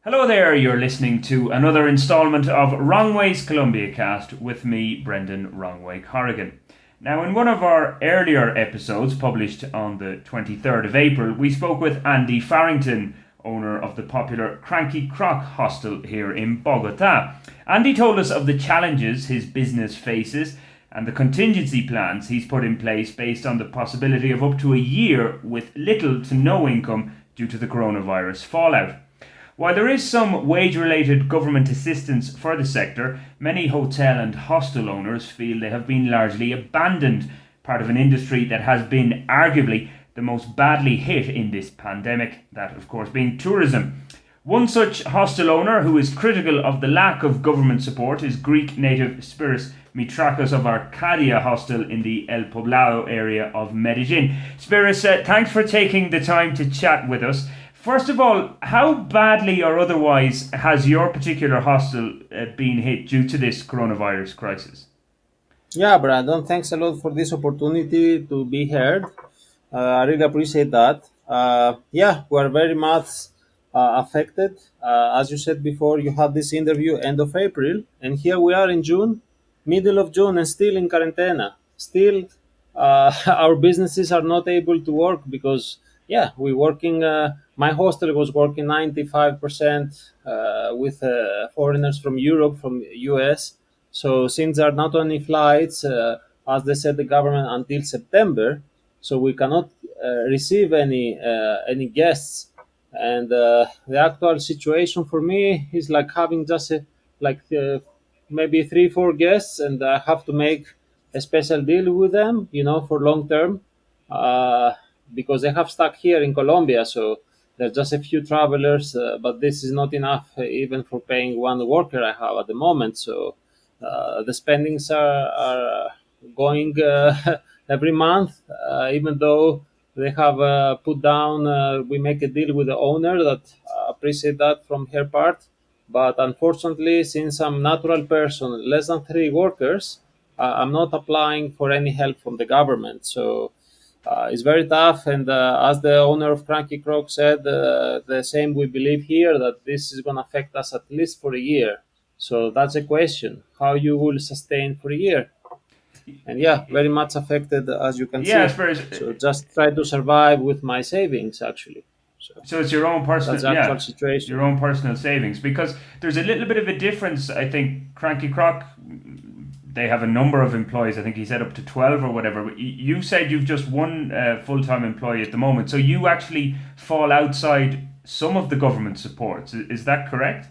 Hello there, you're listening to another installment of Wrongway's Colombia cast with me, Brendan Wrongway Corrigan. Now, in one of our earlier episodes published on the 23rd of April, we spoke with Andy Farrington, owner of the popular Cranky Croc hostel here in Bogota. Andy told us of the challenges his business faces and the contingency plans he's put in place based on the possibility of up to a year with little to no income due to the coronavirus fallout. While there is some wage related government assistance for the sector, many hotel and hostel owners feel they have been largely abandoned, part of an industry that has been arguably the most badly hit in this pandemic, that of course being tourism. One such hostel owner who is critical of the lack of government support is Greek native Spyros Mitrakos of Arcadia Hostel in the El Poblado area of Medellin. Spyros, thanks for taking the time to chat with us. First of all, how badly or otherwise has your particular hostel been hit due to this coronavirus crisis? Yeah, Brandon, thanks a lot for this opportunity to be heard. I really appreciate that. Yeah, we are very much affected. As you said before, you had this interview end of April, and here we are in June, middle of June, and still in quarantena. Still, our businesses are not able to work because, yeah, we working. My hostel was working 95% with foreigners from Europe, from US. So since there are not only flights, as they said, the government until September, so we cannot receive any guests. And the actual situation for me is like having just like maybe 3 4 guests, and I have to make a special deal with them, for long term, uh, because they have stuck here in Colombia. So there's just a few travelers, but this is not enough even for paying one worker I have at the moment. So the spendings are going every month, even though they have put down. We make a deal with the owner that appreciate that from her part, but unfortunately, since I'm natural person, less than 3 workers, I'm not applying for any help from the government. So it's very tough. And as the owner of Cranky Croc said, the same we believe here that this is going to affect us at least for a year. So that's a question: how you will sustain for a year? And yeah, very much affected as you can Yeah, I see. suppose. So just try to survive with my savings actually. So So it's your own that's personal, the actual yeah, situation. your own personal savings. Because there's a little bit of a difference. I think Cranky Croc, they have a number of employees. I think he said up to 12 or whatever. You said you've just one full time employee at the moment. So you actually fall outside some of the government supports. Is that correct?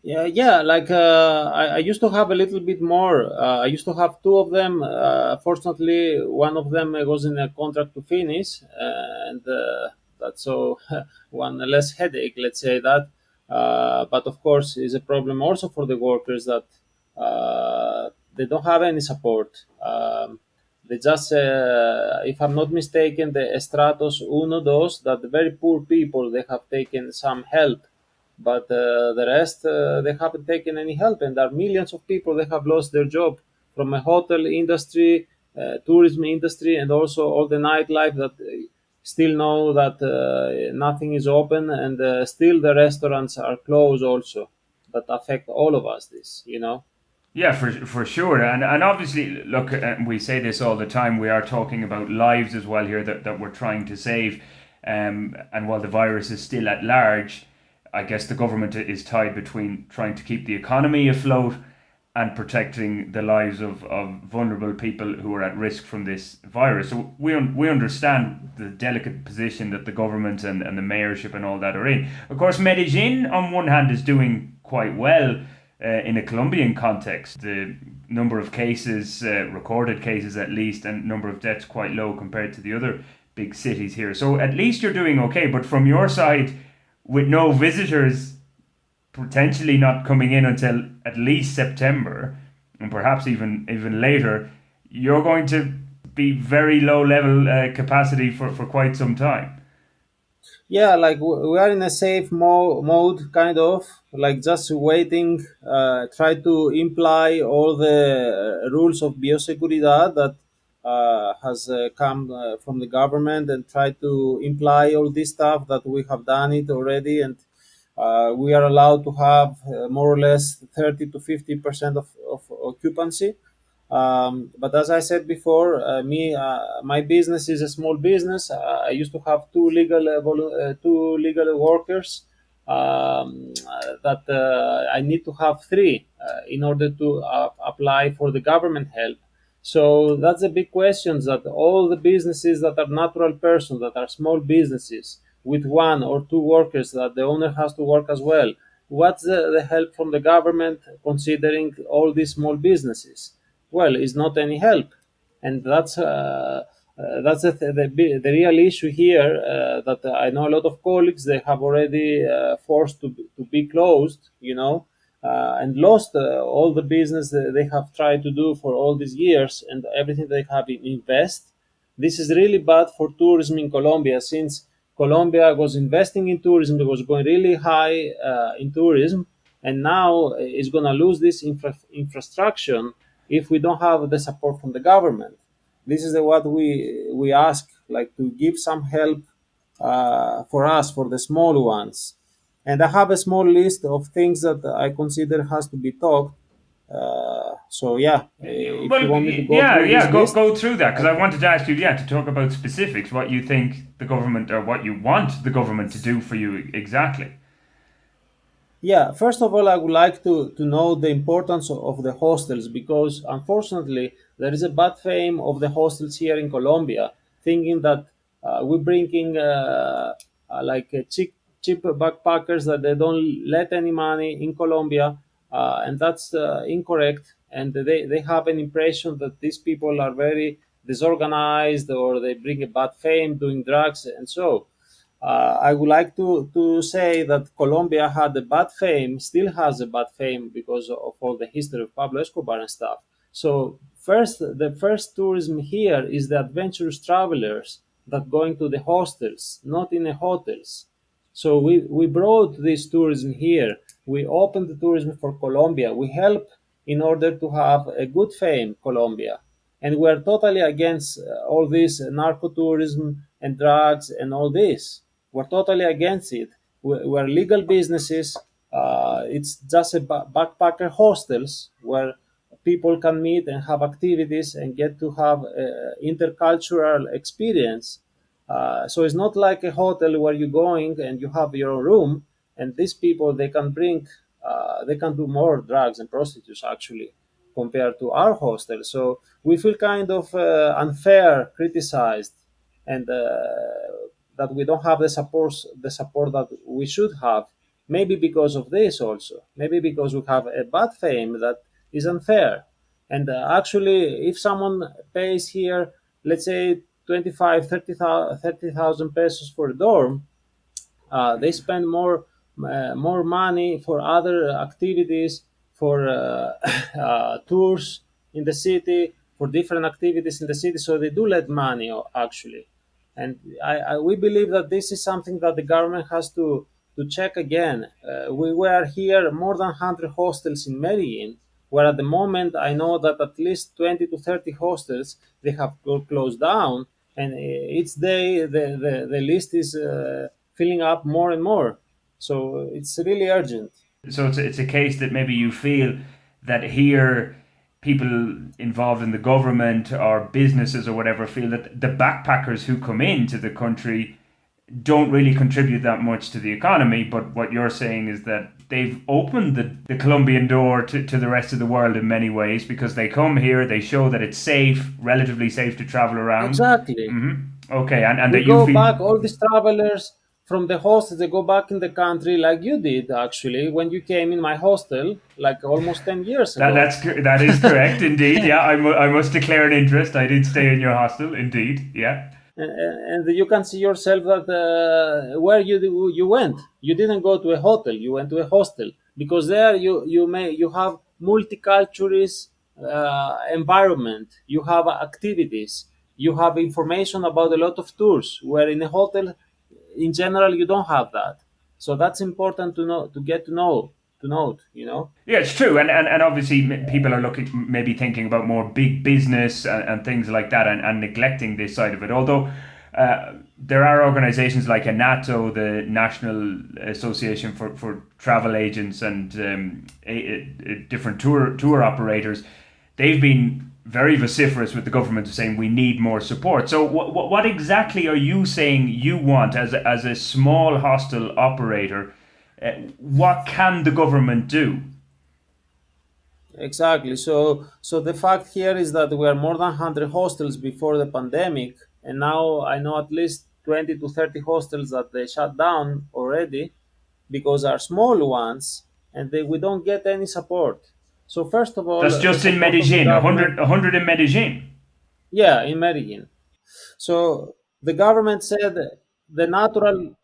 Yeah, yeah. Like I used to have a little bit more. I used to have two of them. Fortunately, one of them was in a contract to finish, and that's so one less headache. Let's say that. But of course, is a problem also for the workers that they don't have any support. They just, if I'm not mistaken, the Estratos Uno Dos, that the very poor people they have taken some help, but the rest they haven't taken any help, and there are millions of people that have lost their job from a hotel industry, tourism industry, and also all the nightlife that still know that nothing is open, and still the restaurants are closed also. That affect all of us. This. Yeah, for sure, and obviously, look, we say this all the time. We are talking about lives as well here that we're trying to save, and while the virus is still at large, I guess the government is tied between trying to keep the economy afloat and protecting the lives of vulnerable people who are at risk from this virus. So we understand the delicate position that the government and the mayorship and all that are in. Of course, Medellin, on one hand, is doing quite well in a Colombian context. The number of cases, recorded cases at least, and number of deaths quite low compared to the other big cities here. So at least you're doing okay. But from your side, with no visitors potentially not coming in until at least September, and perhaps even later, you're going to be very low level capacity for quite some time. Yeah, like we are in a safe mode, kind of like just waiting. Try to imply all the rules of bioseguridad that has come from the government, and try to imply all this stuff that we have done it already. And We are allowed to have more or less 30 to 50% of occupancy. But as I said before, my business is a small business. I used to have two legal workers that I need to have three in order to apply for the government help. So that's a big question, that all the businesses that are natural persons, that are small businesses with one or two workers, that the owner has to work as well. What's the help from the government considering all these small businesses? Well, it's not any help, and that's the real issue here. That I know a lot of colleagues, they have already forced to be closed, and lost all the business that they have tried to do for all these years and everything they have invest. This is really bad for tourism in Colombia, since Colombia was investing in tourism, it was going really high in tourism, and now it's going to lose this infrastructure if we don't have the support from the government. This is what we ask, like, to give some help for us, for the small ones. And I have a small list of things that I consider has to be talked. So yeah, if you Well, want me to go yeah, through this yeah. Go list, go through that because I I can. wanted to ask you, yeah, to talk about specifics, what you think the government or what you want the government to do for you exactly. Yeah, first of all, I would like to know the importance of the hostels, because unfortunately there is a bad fame of the hostels here in Colombia, thinking that we bring in like cheap backpackers, that they don't let any money in Colombia, and that's incorrect. And they have an impression that these people are very disorganized, or they bring a bad fame doing drugs, and so. I would like to say that Colombia had a bad fame, still has a bad fame because of all the history of Pablo Escobar and stuff. So the first tourism here is the adventurous travelers that going to the hostels, not in the hotels. So we brought this tourism here. We opened the tourism for Colombia. We help in order to have a good fame, Colombia. And we're totally against all this narco tourism and drugs and all this. We're totally against it. We're legal businesses. It's just a backpacker hostels where people can meet and have activities and get to have intercultural experience. So it's not like a hotel where you're going and you have your own room, and these people, they can do more drugs and prostitutes actually compared to our hostel. So we feel kind of unfair, criticized, and that we don't have the support that we should have. Maybe because of this also. Maybe because we have a bad fame that is unfair. And actually, if someone pays here, let's say 25, 30,000 pesos for a dorm, they spend more money for other activities, for tours in the city, for different activities in the city. So they do let money actually, and we believe that this is something that the government has to check again. We were here more than 100 hostels in Medellin, where at the moment I know that at least 20 to 30 hostels they have closed down, and each day the list is filling up more and more. So it's really urgent. So it's a case that maybe you feel that here people involved in the government or businesses or whatever feel that the backpackers who come into the country don't really contribute that much to the economy. But what you're saying is that they've opened the Colombian door to the rest of the world in many ways because they come here, they show that it's safe, relatively safe to travel around. Exactly. Okay, and We that you go feel back, all these travelers from the hostels, they go back in the country like you did actually when you came in my hostel like almost 10 years ago. that is correct indeed. Yeah, I must declare an interest. I did stay in your hostel, indeed. Yeah. And you can see yourself that where you went. You didn't go to a hotel. You went to a hostel, because there you have multicultural environment. You have activities. You have information about a lot of tours. Where in a hotel, in general, you don't have that. So that's important to know, to get to know, to note. Yeah, it's true, and obviously people are looking, maybe thinking about more big business and things like that, and neglecting this side of it. Although, There are organizations like ANATO, the National Association for Travel Agents, and different tour operators. They've been very vociferous with the government saying we need more support. So, what exactly are you saying you want as a small hostel operator? What can the government do? Exactly. So the fact here is that we are more than 100 hostels before the pandemic, and now I know at least 20 to 30 hostels that they shut down already because are small ones, and we don't get any support. So first of all, That's the just in support of the Medellin, government, 100 in Medellin. yeah, in Medellin. So the government said the natural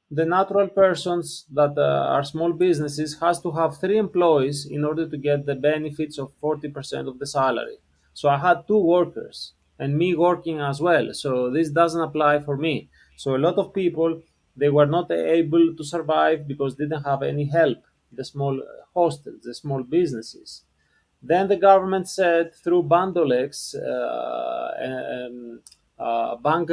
the natural persons that are small businesses has to have three employees in order to get the benefits of 40% of the salary. So I had two workers and me working as well. So this doesn't apply for me. So a lot of people, they were not able to survive because they didn't have any help. The small hostels, the small businesses. Then the government said through Bandolex, bank,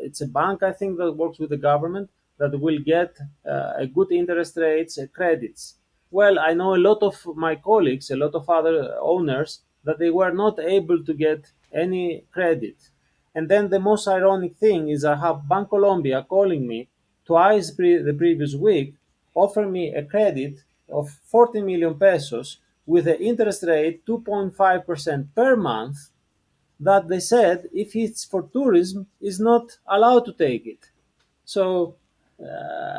it's a bank I think that works with the government that will get a good interest rates, credits. Well, I know a lot of my colleagues, a lot of other owners that they were not able to get any credit. And then the most ironic thing is I have Bank Colombia calling me twice the previous week, offer me a credit of 40 million pesos with the interest rate 2.5% per month that they said if it's for tourism is not allowed to take it. So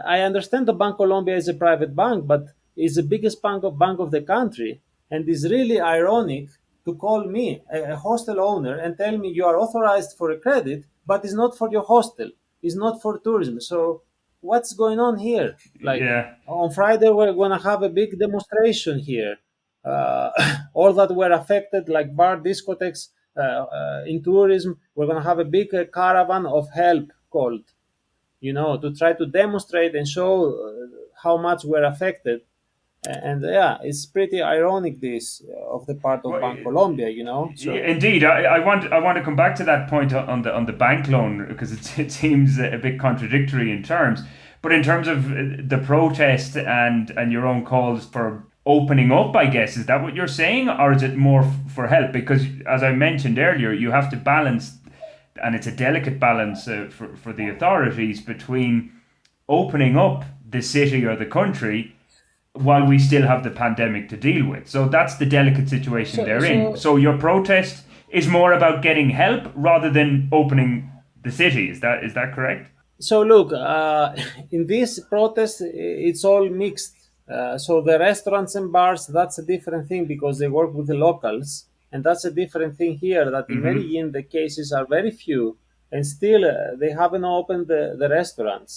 I understand the Bank Colombia is a private bank, but it's the biggest bank of the country, and it's really ironic to call me a hostel owner and tell me you are authorized for a credit, but it's not for your hostel, it's not for tourism. So what's going on here? Like Yeah. on Friday, we're gonna have a big demonstration here. Uh, all that were affected, like bar discotheques in tourism, we're gonna have a big caravan of help called, to try to demonstrate and show how much we're affected. And yeah, it's pretty ironic this of the part of Well, Bank Colombia, So indeed, I want to come back to that point on the bank loan because it seems a bit contradictory in terms, but in terms of the protest and your own calls for opening up, I guess is that what you're saying, or is it more for help? Because as I mentioned earlier, you have to balance, and it's a delicate balance for the authorities between opening up the city or the country while we still have the pandemic to deal with. So that's the delicate situation so they're in. so So your protest is more about getting help rather than opening the city. Is that correct? So look, in this protest, it's all mixed. So the restaurants and bars, that's a different thing because they work with the locals, and that's a different thing here. That in Mm-hmm. Medellin the cases are very few, and still they haven't opened the restaurants.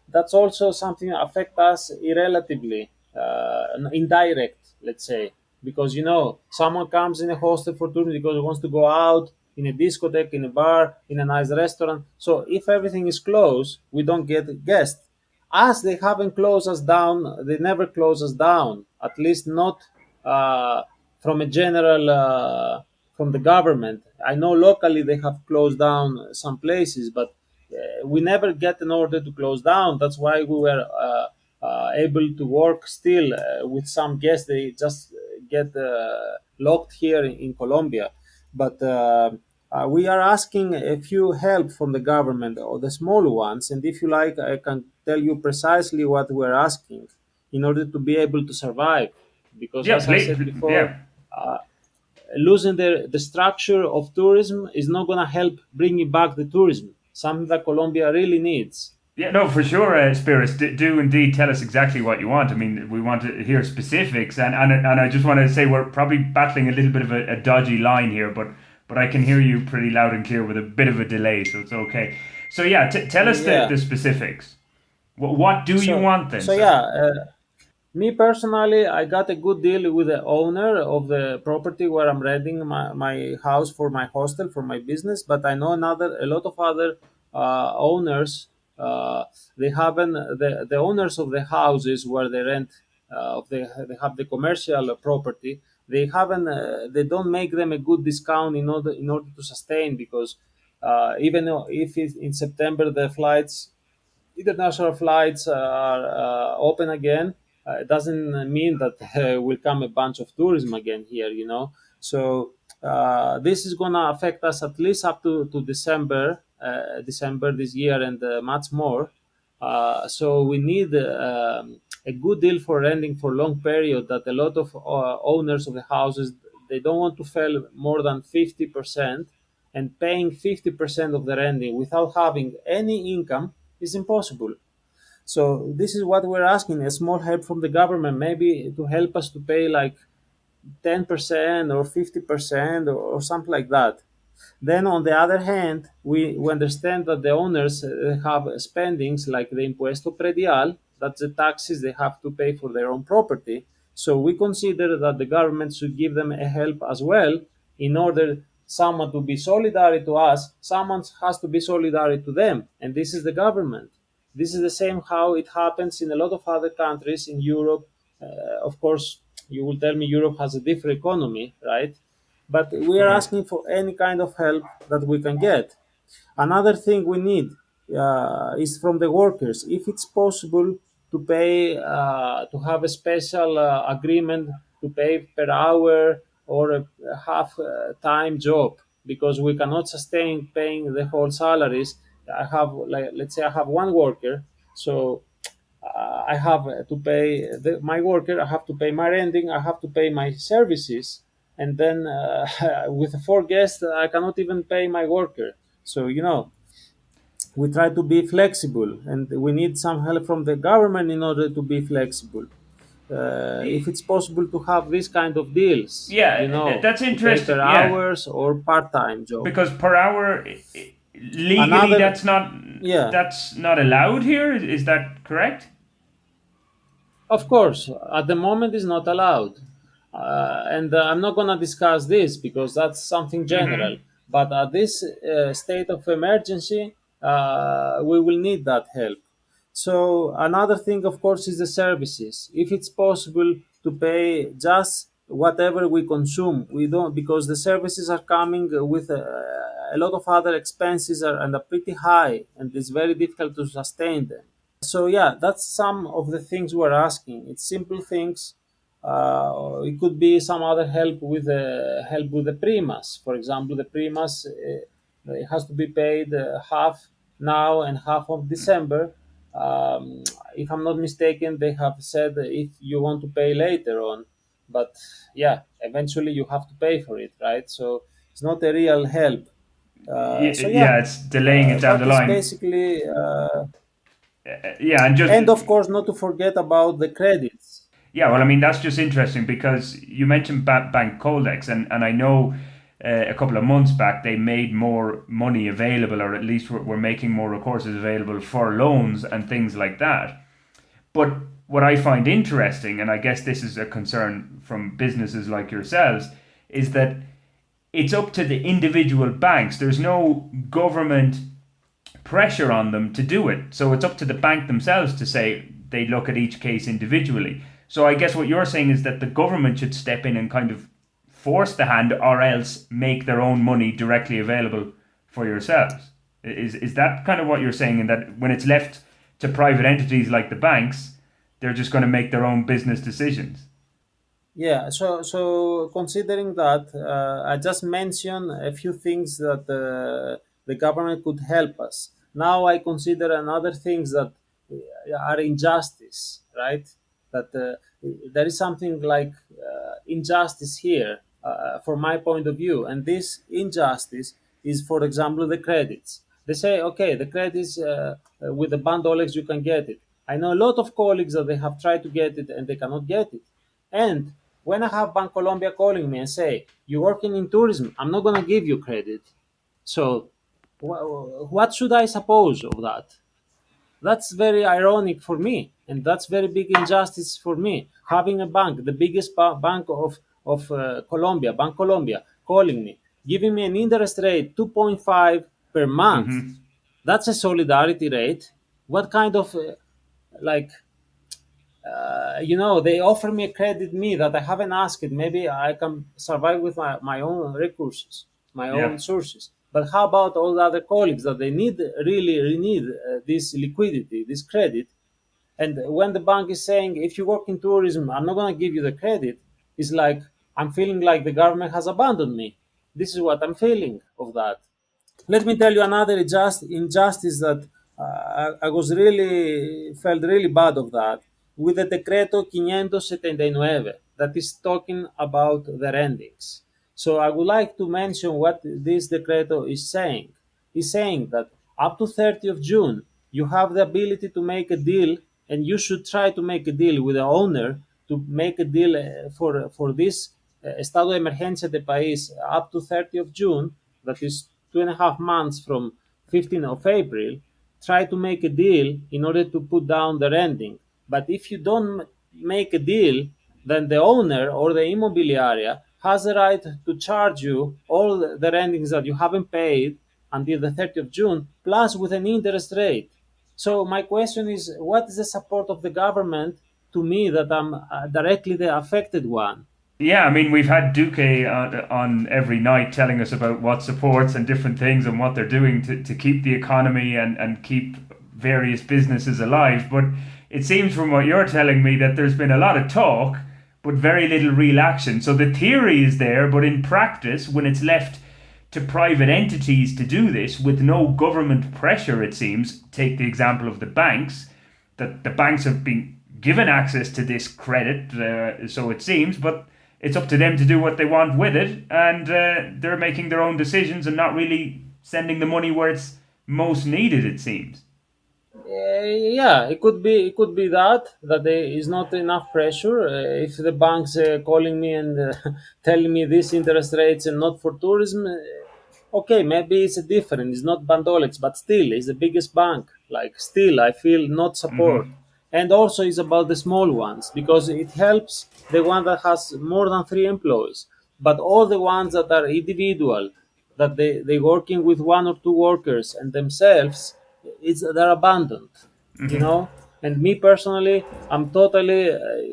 That's also something that affect us irrelatively, indirect, let's say, because someone comes in a hostel for tourism because he wants to go out in a discotheque, in a bar, in a nice restaurant. So if everything is closed, we don't get guests. As they haven't closed us down, they never close us down. At least not uh, from a general from the government. I know locally they have closed down some places, but we never get an order to close down. That's why we were able to work still with some guests. They just get locked here in Colombia. But we are asking a few help from the government or the small ones. And if you like, I can tell you precisely what we're asking in order to be able to survive. Because Yeah, as I said before, yeah. uh, losing the structure of tourism is not going to help bringing back the tourism, something that Colombia really needs. Yeah, no, for sure, Spirits. Do indeed tell us exactly what you want. I mean, we want to hear specifics, and I just want to say we're probably battling a little bit of a dodgy line here, but I can hear you pretty loud and clear with a bit of a delay, so it's okay. So yeah, tell us Yeah. the specifics. What do you So want then, so sir? yeah, me personally, I got a good deal with the owner of the property where I'm renting my house for my hostel for my business. But I know a lot of other owners. They haven't the owners of the houses where they rent they have the commercial property. They don't make them a good discount in order to sustain because Even if in September the flights, international flights are open again, it doesn't mean that will come a bunch of tourism again here, So this is gonna affect us at least up to December this year, and much more. So we need a good deal for renting for long period. That a lot of owners of the houses, they don't want to fail more than 50%, and paying 50% of the renting without having any income is impossible. So this is what we're asking: a small help from the government, maybe to help us to pay like 10% or 50% or something like that. Then, on the other hand, we understand that the owners have spendings like the impuesto predial, that's the taxes they have to pay for their own property. So we consider that the government should give them a help as well, in order someone to be solidary to us, someone has to be solidary to them, and this is the government. This is the same how it happens in a lot of other countries in Europe. Of course, you will tell me Europe has a different economy, right? But we are Right. asking for any kind of help that we can get. Another thing we need is from the workers. If it's possible to pay, to have a special agreement to pay per hour or a half time job, because we cannot sustain paying the whole salaries. I have, like, let's say I have one worker, so I have to pay my worker, I have to pay my renting, I have to pay my services, and then with four guests, I cannot even pay my worker. So we try to be flexible, and we need some help from the government in order to be flexible. If it's possible to have this kind of deals, Yeah, that's to pay interesting. per Yeah, hours or part-time job. because per hour, legally, Another, yeah. that's not allowed here. Is that correct? Of course, at the moment is not allowed. And I'm not going to discuss this because that's something general. Mm-hmm. But at this state of emergency, we will need that help. So, another thing, of course, is the services. If it's possible to pay just whatever we consume, we don't, because the services are coming with a lot of other expenses and are pretty high, and it's very difficult to sustain them. So yeah, that's some of the things we're asking. It's simple things. It could be some other help with the primas. For example, the primas, it has to be paid half now and half of December. If I'm not mistaken, they have said if you want to pay later on, but yeah, eventually you have to pay for it, right? So it's not a real help. So yeah, Yeah, it's delaying it down that the is line. basically. Yeah, and just And of course, not to forget about the credits. yeah, well, I mean that's just interesting because you mentioned bank Codex, and I know a couple of months back they made more money available, or at least were making more recourses available for loans and things like that. But what I find interesting, and I guess this is a concern from businesses like yourselves, is that it's up to the individual banks. There's no government pressure on them to do it. So it's up to the bank themselves to say they look at each case individually. So I guess what you're saying is that the government should step in and kind of force the hand, or else make their own money directly available for yourselves. Is that kind of what you're saying? And that when it's left to private entities like the banks, they're just going to make their own business decisions. Yeah, so considering that, I just mentioned a few things that the government could help us. Now I consider another things that are injustice, right? That there is something like injustice here, from my point of view, and this injustice is, for example, the credits. They say, okay, the credits with the bandolegs you can get it. I know a lot of colleagues that they have tried to get it and they cannot get it. And when I have Bank Colombia calling me and say, "You're working in tourism, I'm not going to give you credit." So, what should I suppose of that? That's very ironic for me, and that's very big injustice for me. Having a bank, the biggest bank of Colombia, Bank Colombia, calling me, giving me an interest rate 2.5 per month. Mm-hmm. That's a solidarity rate. What kind of like they offer me a credit me that I haven't asked it. Maybe I can survive with my own resources, my Yeah. own sources. But how about all the other colleagues that they really need this liquidity, this credit? And when the bank is saying, if you work in tourism, I'm not going to give you the credit, it's like I'm feeling like the government has abandoned me. This is what I'm feeling of that. Let me tell you another injustice that I was really felt really bad of that with the Decreto 579 that is talking about the rentings. So I would like to mention what this decreto is saying. It's saying that up to 30th of June, you have the ability to make a deal, and you should try to make a deal with the owner to make a deal for this estado de emergencia de país up to 30th of June, that is 2.5 months from 15th of April. Try to make a deal in order to put down the renting. But if you don't make a deal, then the owner or the immobiliaria has the right to charge you all the rentings that you haven't paid until the 30th of June, plus with an interest rate. So my question is, what is the support of the government to me that I'm directly the affected one? Yeah, I mean, we've had Duque on every night telling us about what supports and different things and what they're doing to keep the economy and keep various businesses alive. But it seems from what you're telling me that there's been a lot of talk, but very little real action. So the theory is there, but in practice, when it's left to private entities to do this with no government pressure, it seems, take the example of the banks, that the banks have been given access to this credit, so it seems, but it's up to them to do what they want with it, and they're making their own decisions and not really sending the money where it's most needed, it seems. Yeah, it could be that there is not enough pressure. If the banks calling me and telling me these interest rates and not for tourism, okay, maybe it's different. It's not Bandolex, but still, it's the biggest bank. Like, still, I feel not support. Hmm. And also, it's about the small ones because it helps the one that has more than three employees. But all the ones that are individual, that they working with one or two workers and themselves, they're abandoned, you Hmm. know. And me personally, I'm totally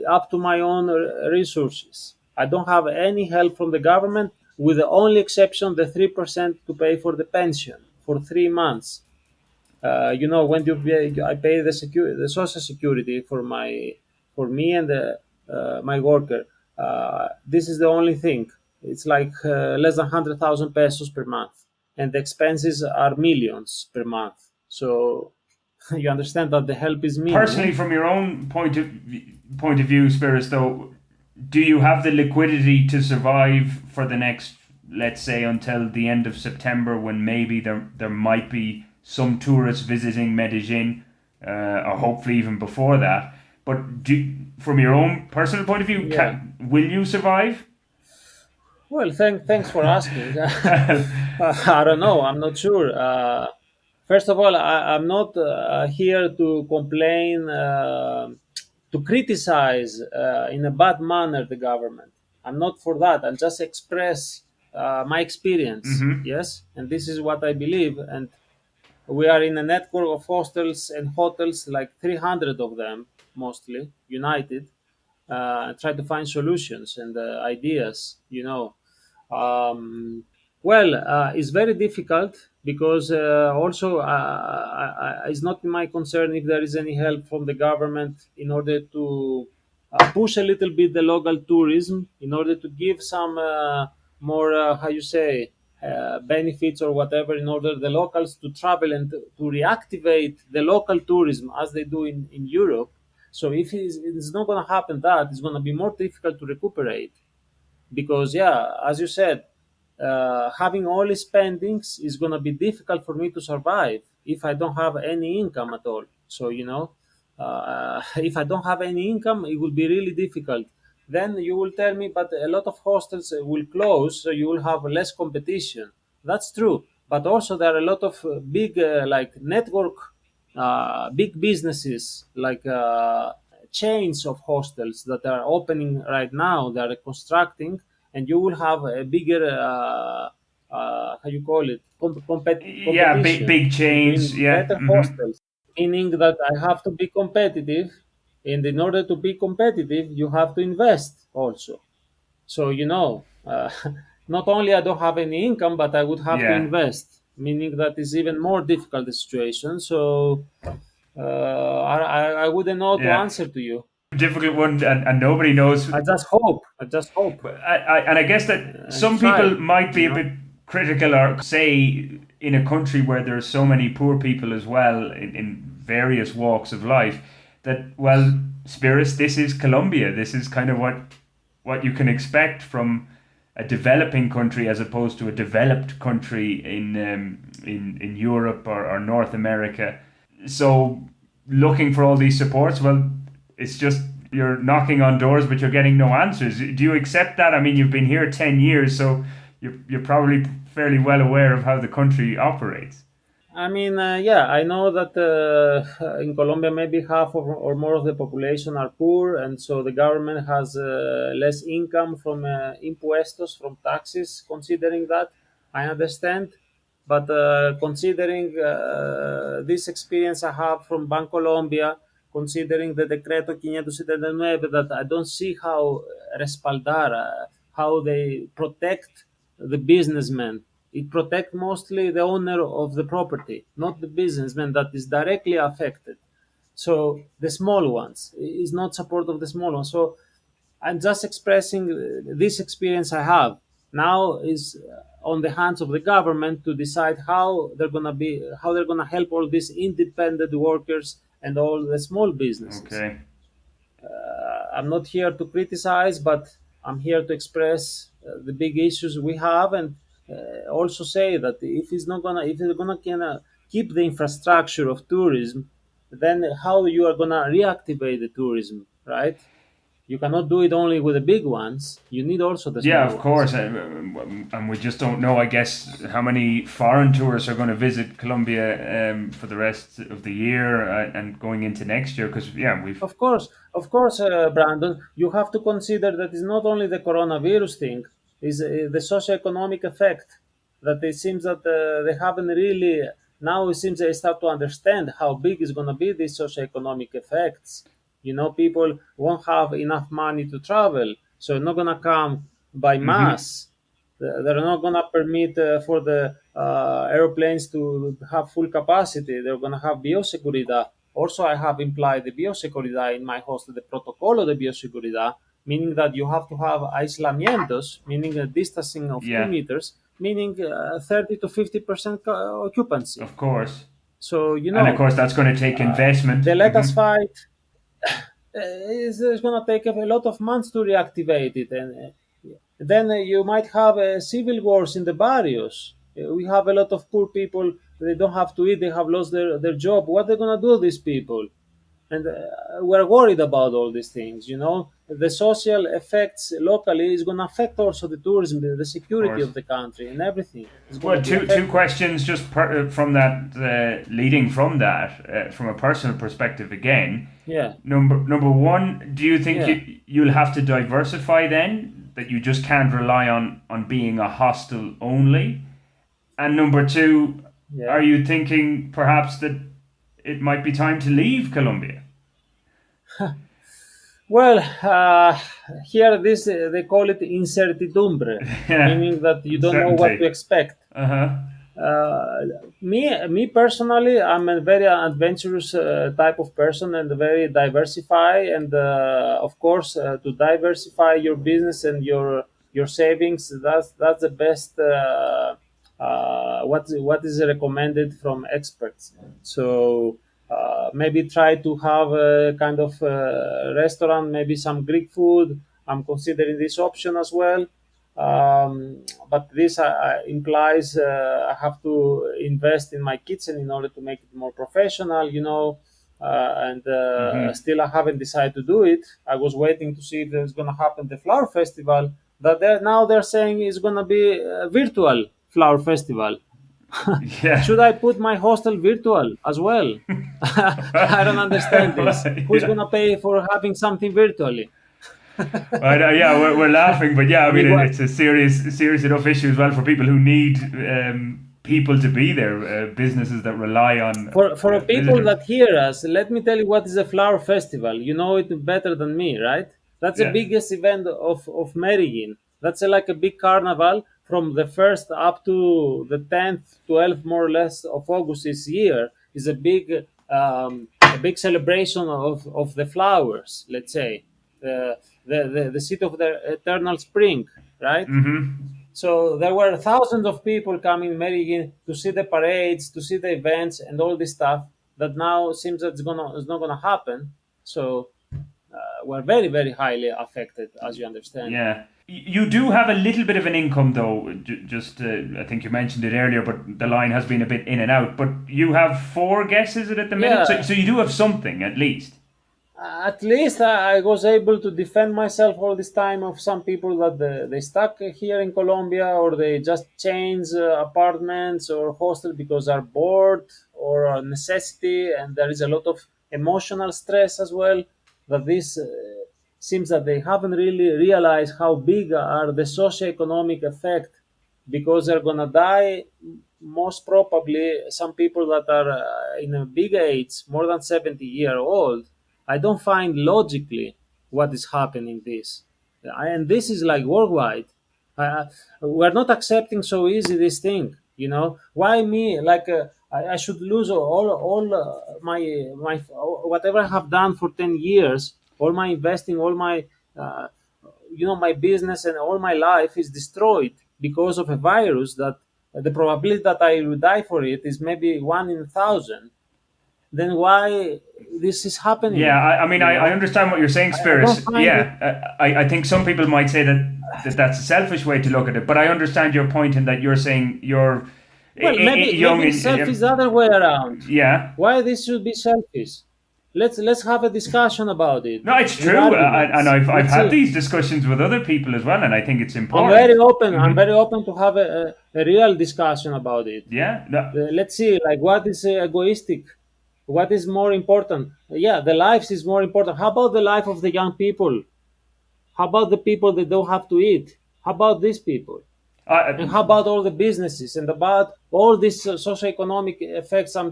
up to my own resources. I don't have any help from the government, with the only exception the 3% to pay for the pension for 3 months. When I pay the social security for me and my worker. This is the only thing. It's like less than 100,000 pesos per month, and the expenses are millions per month. So you understand that the help is Personally, minimum. from your own point of view, Spiros, though, do you have the liquidity to survive for the next, let's say, until the end of September, when maybe there might be some tourists visiting Medellin, or hopefully even before that? But from your own personal point of view, Yeah. will you survive? Well, thanks for asking. I don't know. I'm not sure. First of all, I'm not here to complain, to criticize in a bad manner the government. I'm not for that. I'll just express my experience. Hmm. Yes, and this is what I believe. And we are in a network of hostels and hotels, like 300 of them, mostly united. Try to find solutions and ideas. Um, well, it's very difficult because also it's not my concern if there is any help from the government in order to push a little bit the local tourism, in order to give some more, how you say, benefits or whatever, in order the locals to travel and to reactivate the local tourism as they do in Europe. So if it's not going to happen, that it's going to be more difficult to recuperate, because yeah, as you said, having only spendings is going to be difficult for me to survive if I don't have any income at all. So if I don't have any income, it will be really difficult. Then you will tell me, but a lot of hostels will close, so you will have less competition. That's true, but also there are a lot of big like network, big businesses, like chains of hostels that are opening right now. They are constructing, and you will have a bigger, how you call it, Yeah, competition big chains. between Yeah. better Hmm. hostels, meaning that I have to be competitive, and in order to be competitive, you have to invest also. So not only I don't have any income, but I would have to Yeah, invest, meaning that is even more difficult the situation. So I wouldn't know to yeah. answer to you. Difficult one, and nobody knows. I just hope. I just hope But I guess that and some try. people might You be a know. bit critical, or say in a country where there's so many poor people as well in various walks of life, that, well, Spirits, this is Colombia. This is kind of what you can expect from a developing country as opposed to a developed country in Europe or North America. So looking for all these supports, well, it's just you're knocking on doors, but you're getting no answers. Do you accept that? I mean, you've been here 10 years, so you're probably fairly well aware of how the country operates. I mean, yeah, I know that in Colombia, maybe half or more of the population are poor, and so the government has less income from impuestos, from taxes. Considering that, I understand, but considering this experience I have from Colombia, considering the Decreto 579, that I don't see how respaldar, how they protect the businessmen. It protects mostly the owner of the property, not the businessman that is directly affected. So the small ones is not support of the small ones. So I'm just expressing this experience I have. Now is on the hands of the government to decide how they're gonna help all these independent workers and all the small businesses. Okay. I'm not here to criticize, but I'm here to express the big issues we have, and also say that if they're gonna keep the infrastructure of tourism, then how you are gonna reactivate the tourism, right? You cannot do it only with the big ones. You need also the Yeah, small of ones. course, and we just don't know, I guess, how many foreign tourists are going to visit Colombia for the rest of the year and going into next year. Because yeah, we've Of course, Brandon, you have to consider that it's not only the coronavirus thing, is the socioeconomic effect. That it seems that they haven't really, now it seems they start to understand how big is going to be these socioeconomic effects. People won't have enough money to travel, so they're not going to come by hmm mass. They're not going to permit for the airplanes to have full capacity. They're going to have bioseguridad. Also, I have implied the bioseguridad in my hostel, the protocolo de bioseguridad, meaning that you have to have aislamientos, meaning a distancing of two yeah, meters, meaning 30 to 50% occupancy. of course, So, and of course that's going to take investment. the Let Us Fight is going to take a lot of months to reactivate it. And then you might have civil wars in the barrios. We have a lot of poor people. They don't have to eat. They have lost their job. What are they going to do, these people? And we're worried about all these things. The social effects locally is going to affect also the tourism, the Of security course. of the country, and everything is going to Well, be two affected. questions just from that, leading from that, from a personal perspective again. Yeah, Number one, do you think yeah, you'll have to diversify then, that you just can't rely on being a hostel only? And number two, yeah. are you thinking perhaps that it might be time to leave Colombia? Well, here this they call it incertidumbre, Yeah, meaning that you don't know what to uncertainty. expect. Uh huh. Uh, me personally, I'm a very adventurous type of person and very diversify. And of course, to diversify your business and your savings, that's the best. What is recommended from experts. So maybe try to have a kind of restaurant, maybe some Greek food. I'm considering this option as well. But this implies I have to invest in my kitchen in order to make it more professional, and Mm-hmm. still I haven't decided to do it. I was waiting to see if there's going to happen the flower festival. That now they're saying it's going to be a virtual flower festival. Yeah. Should I put my hostel virtual as well? I don't understand this. Who's Yeah. going to pay for having something virtually? Yeah, we're laughing, but yeah, I I mean mean, what? it's a serious enough issue as well for people who need people to be there, businesses that rely on For people visitors. that hear us, let me tell you what is a flower festival. You know it better than me, right? That's the Yeah. biggest event of Medellin. That's like a big carnival from the 1st up to the 10th, 12th, more or less, of August this year is a big celebration of the flowers, let's say, the seat of the eternal spring, right? So there were thousands of people coming in Medellin to see the parades, to see the events, and all this stuff that now seems that it's not gonna happen. So we're very, very highly affected, as you understand. Yeah. You do have a little bit of an income, though. Just, I think you mentioned it earlier, but the line has been a bit in and out. But you have four guesses at the minute, so, Yeah, so you do have something at least. at least I was able to defend myself all this time of some people that they stuck here in Colombia, or they just change apartments or hostel because are bored or a necessity, and there is a lot of emotional stress as well. That this seems that they haven't really realized how big are the socioeconomic effect, because they're gonna die most probably. Some people that are in a big age, more than 70-year old, I don't find logically what is happening this, and this is like worldwide. uh, we're not accepting so easy this thing, why me, like I should lose all my whatever I have done for 10 years, all my investing, all my uh, my business and all my life is destroyed because of a virus that the probability that I will die for it is maybe 1 in 1,000. Then why this is Yeah, happening? I mean, I understand what you're saying, I don't Spiris. find it. Yeah, I think some people might say that that's a selfish way to look at it, but I understand your point in that you're saying you're Well, young maybe selfish the other way around. yeah. Why this should be selfish? Let's have a discussion about it No, it's with true, and arguments. I've Let's had see. these discussions with other people as well, and I think it's I'm important. very open. I'm Hmm. very open to have a real discussion about it. Yeah, no, Let's see, like, what is egoistic, what is more important. Yeah, the lives is more important. How about the life of the young people? How about the people that don't have to eat? How about these people? And I, how about all the businesses, and about all these socioeconomic effects I'm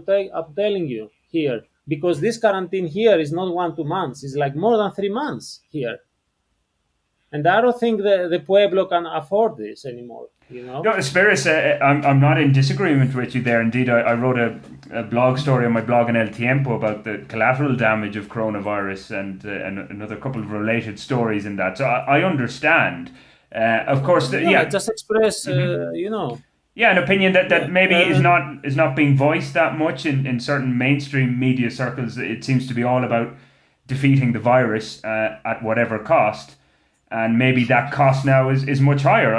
telling you here? Because this quarantine here is not 1 2 months, it's like more than 3 months here. And I don't think the Pueblo can afford this anymore, no, Spiris, I'm not in disagreement with you there. Indeed, I wrote a blog story on my blog in El Tiempo about the collateral damage of coronavirus and another couple of related stories in that. So I understand. Of course, Yeah, yeah. just express, Hmm. you know. Yeah, an opinion that Yeah. maybe is not being voiced that much in certain mainstream media circles. It seems to be all about defeating the virus at whatever cost, and maybe that cost now is much higher.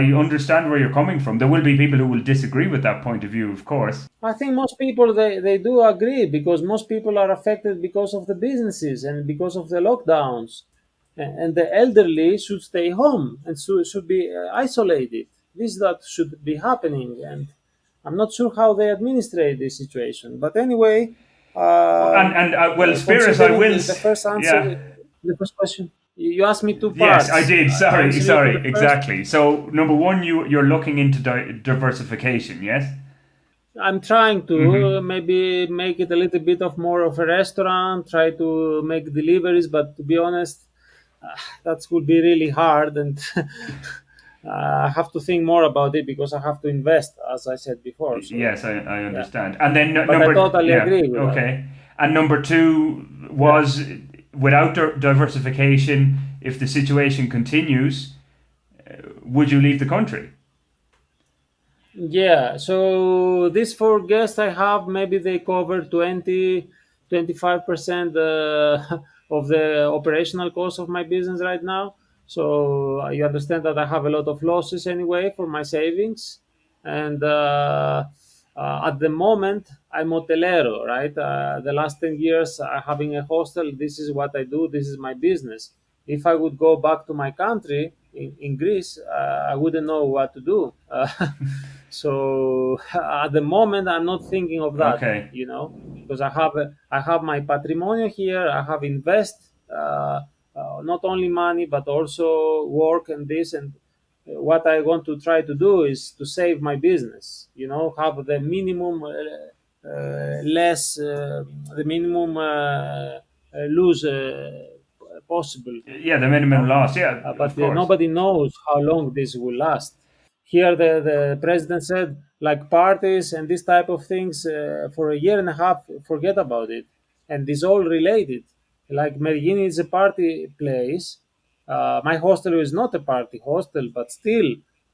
I understand where you're coming from. There will be people who will disagree with that point of view, of course. I think most people, they do agree, because most people are affected because of the businesses and because of the lockdowns. And the elderly should stay home and should be isolated. This that should be happening, and I'm not sure how they administrate this situation. But anyway, And well, Spirits, I considering will. the first answer, Yeah. the first question, you asked me two Yes, I parts. did. To Sorry, answer you for sorry. the first, Exactly. So number one, you're looking into diversification. Yes. I'm trying to Hmm. maybe make it a little bit of more of a restaurant, try to make deliveries, but to be honest, that would be really hard, and I have to think more about it because I have to invest, as I said before. So, Yes, I yeah, understand. And then but I totally yeah, agree with that. okay. And number two Yeah. was without diversification, if the situation continues, would you leave the country? Yeah, so these four guests I have, maybe they cover 20-25% of the operational cost of my business right now. So you understand that I have a lot of losses anyway for my savings. And at the moment, I'm hotelero, right? The last 10 years, having a hostel, this is what I do, this is my business. If I would go back to my country in Greece, I wouldn't know what to do. So at the moment, I'm not thinking of that, Okay. because I have my patrimonio here. I have invest not only money but also work and this, and what I want to try to do is to save my business. Have the minimum less the minimum lose possible. Yeah, the You minimum know, loss. Yeah, but of course. nobody knows how long this will last. Here, the president said, like parties and this type of things for a year and a half, forget about it. And it's all related. Like Medellin is a party place. My hostel is not a party hostel, but still,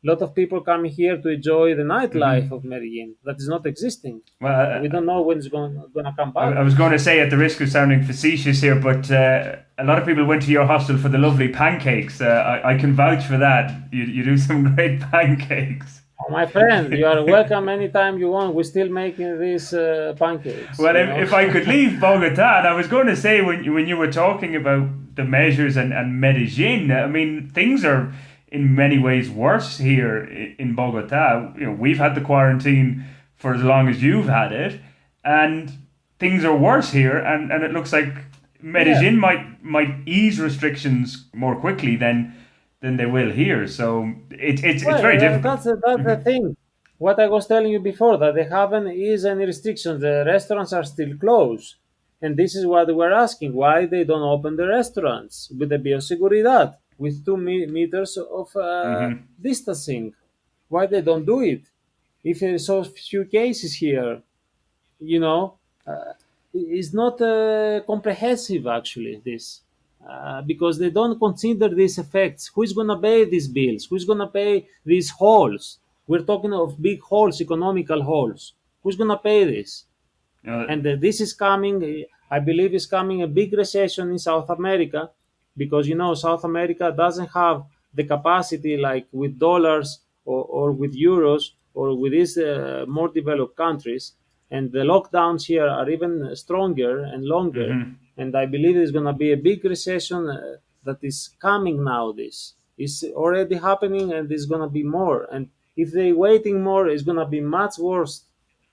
a lot of people come here to enjoy the nightlife of Medellin that is not existing. Well, We don't know when it's going to come back. I was going to say, at the risk of sounding facetious here, but a lot of people went to your hostel for the lovely pancakes. I can vouch for that. You do some great pancakes. My friend, you are welcome anytime you want. We're still making these pancakes. Well, You know? if I could leave Bogota, and I was going to say, when you were talking about the measures and Medellin, I mean, things are in many ways worse here in Bogota. You know, we've had the quarantine for as long as you've had it, and things are worse here. And it looks like Yeah. Medellin might ease restrictions more quickly than they will here. So it's Well, very difficult. that's the thing. What I was telling you before, that they haven't eased any restrictions. The restaurants are still closed. And this is what we're asking, why they don't open the restaurants with the bioseguridad, with 2 meters of Hmm. distancing. Why they don't do it? If there are so few cases here, you know, is not comprehensive actually. This because they don't consider these effects. Who is going to pay these bills? Who is going to pay these holes? We're talking of big holes, economical holes. Who's going to pay this? And this is coming. I believe is coming a big recession in South America, because South America doesn't have the capacity like with dollars or with euros or with these more developed countries, and the lockdowns here are even stronger and longer. Hmm. And I believe there's going to be a big recession that is coming now. This is already happening, and there's going to be more. And if they're waiting more, it's going to be much worse.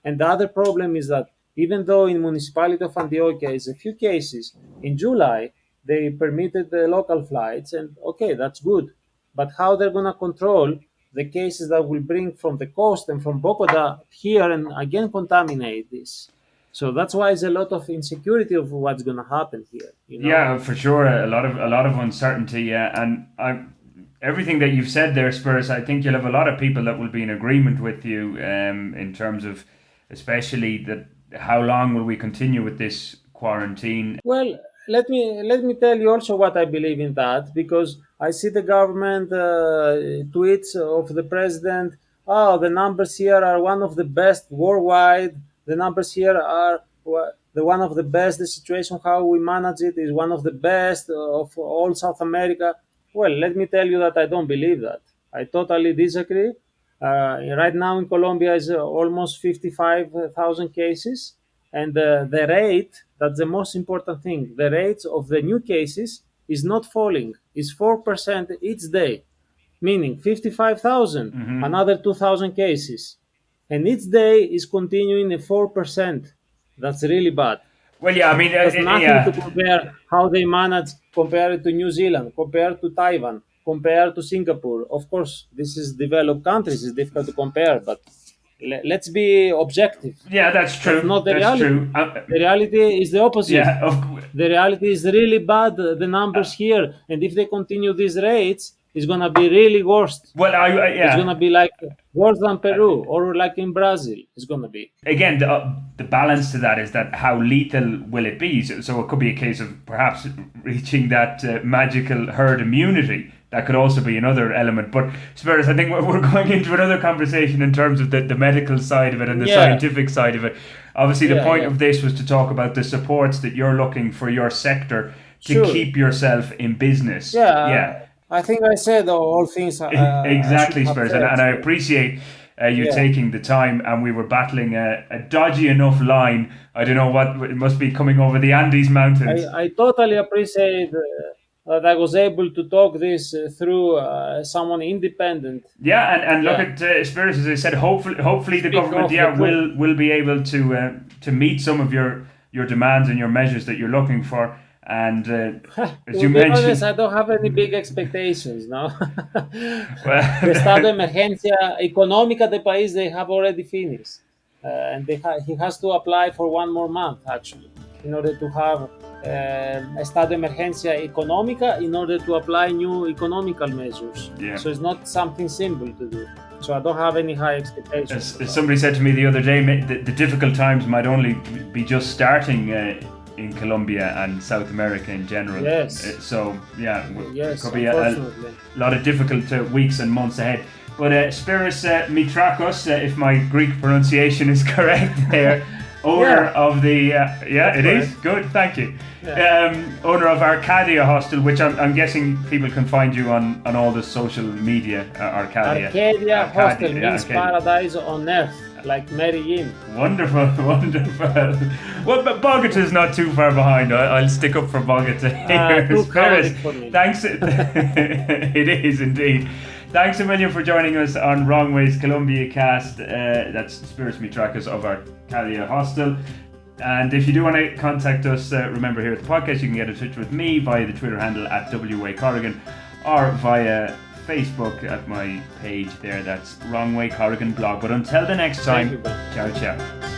And the other problem is that even though in municipality of Antioquia is a few cases, in July they permitted the local flights, and okay, that's good. But how they're gonna control the cases that will bring from the coast and from Bogota here and again contaminate this? So that's why there's a lot of insecurity of what's gonna happen here. Yeah, for sure. A lot of uncertainty. Yeah, and everything that you've said there, Spurs. I think you'll have a lot of people that will be in agreement with you in terms of, especially that how long will we continue with this quarantine? Well, let me tell you also what I believe in that, because I see the government tweets of the president. Oh, the numbers here are one of the best worldwide. The numbers here are the one of the best. The situation how we manage it is one of the best of all South America. Well, let me tell you that I don't believe that. I totally disagree. Right now in Colombia is almost 55,000 cases, and the rate, that's the most important thing, the rate of the new cases is not falling, is 4% each day, meaning 55,000, Hmm. another 2,000 cases, and each day is continuing at 4%. That's really bad. Well, yeah. I mean, That's nothing to yeah. compare how they manage, compare it to New Zealand, compare to Taiwan, compare to Singapore. Of course, this is developed countries, it's difficult to compare, but let's be objective. Yeah, that's That's true. not the That's reality. true. The reality is the opposite. Yeah. The reality is really bad, the Uh, numbers here. And if they continue these rates, it's going to be really worst. well, It's going yeah. to be like worse than Uh, Peru or like in Brazil. It's going to be. Again, the balance to that is that how lethal will it be? So it could be a case of perhaps reaching that magical herd immunity. That could also be another element. But Spurs, I think we're going into another conversation in terms of the medical side of it and the Yeah, scientific side of it. Obviously, the yeah, point yeah. of this was to talk about the supports that you're looking for your sector to Sure. keep yourself in business. Yeah, Yeah. I think I said all things I should Exactly, have Spurs, said. and I So, appreciate you yeah. taking the time. And we were battling a dodgy enough line. I don't know what it must be coming over the Andes Mountains. I totally appreciate that I was able to talk this through someone independent. Yeah, and look Yeah, at Spurs. As I said, hopefully the speak government, of the yeah, truth. will be able to meet some of your demands and your measures that you're looking for. And as you To be honest, mentioned, I don't have any big expectations, no. The estado de well, emergencia económica del país, they have already finished. And he has to apply for one more month, actually, in order to have estado de emergencia económica in order to apply new economical measures. Yeah. So it's not something simple to do. So I don't have any high expectations. As somebody said to me the other day, the difficult times might only be just starting in Colombia and South America in general. Yes. So yeah, Yes, could be a unfortunately. lot of difficult weeks and months ahead. But Spyros Mitrakos, if my Greek pronunciation is correct there, owner of the it is good, thank you. Owner of Arcadia Hostel, which I'm guessing people can find you on all the social media. Arcadia Hostel means paradise on earth, like Medellín. Wonderful, wonderful. Well, but Bogota's not too far behind. I'll stick up for Bogota here. Too chaotic for me. Thanks. It is indeed. Thanks a million for joining us on Wrong Ways Colombia cast. That's Spyros Mitrakos of Arcadia Hostel. And if you do want to contact us, remember here at the podcast, you can get in touch with me via the Twitter handle at WA Corrigan or via Facebook at my page there. That's Wrong Way Corrigan blog. But until the next time, ciao, ciao.